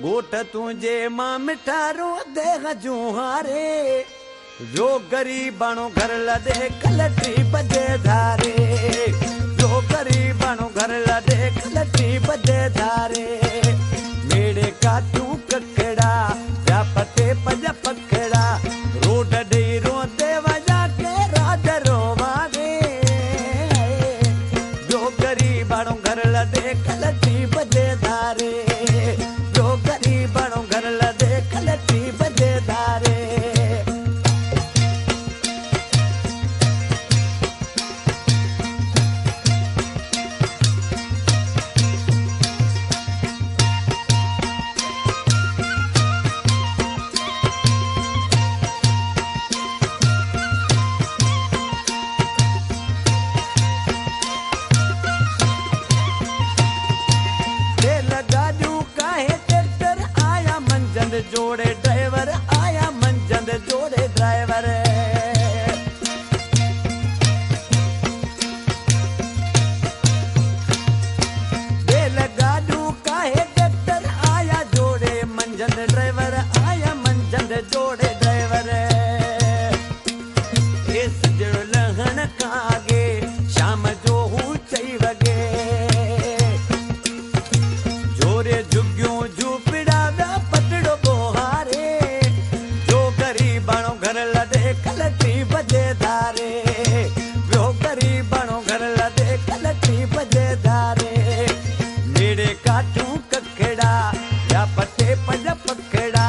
गोट तुझे मां मिठारो देह जुहारे जो गरीबानो घर लदे कलटी बजे धारे जो गरीबानो घर लदे कलटी बजे धारे मेरे काटू ककड़ा व्यापते पज पकड़ा रोड दे रोते वजा के राज रोवागे जो गरीबानो घर लदे कलटी बजे धारे जो गरीबानो घर लदे कलटी बजे धारे जोड़े ड्राइवर आया मंजंद जोड़े ड्राइवर बेल गाडू काहे ट्रैक्टर आया जोड़े मंजंद ड्राइवर आया मंजंद जोड़े ड्राइवर इस जड़ लहन कागे शाम जो हूँ चई वगे जोरे जुग्यों झूपड़ा कलटी बजे धारे जो गरीबानो घर लदे कलटी बजे धारे मेरे काटू ककड़ा या पते पज पकड़ा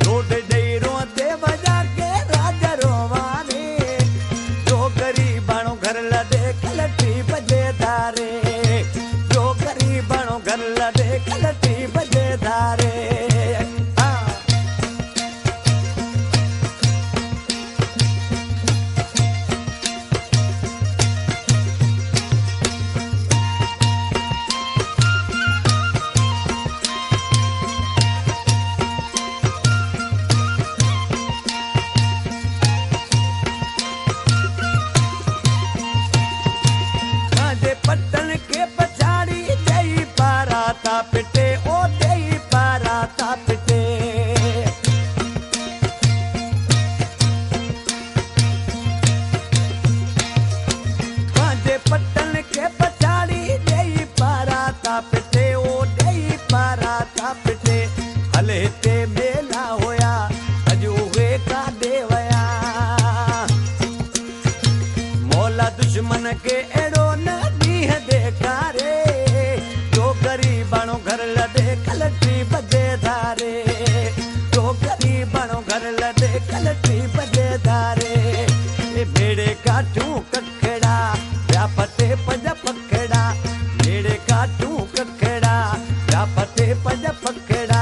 रोड दे रोते वजा के राज रोवाने जो गरीबानो घर लदे कलटी बजे धारे जो गरीबानो घर लदे कलटी बजे धारे पट्टन के पछाड़ी दई पारा तापटे ओ दई पारा तापटे पट्टन के पछाड़ी दई पारा तापटे ओ दई पारा तापटे हले ते मेला होया अजू वे का देवया मौला दुश्मन के एड़ो न देखारे जो गरीबानो घर लदे कलटी बजे धारे जो गरीबानो घर लदे कलटी बजे धारे मेरे काटू ककड़ा व्यापते पज पकड़ा मेरे काटू ककड़ा व्यापते पज पकड़ा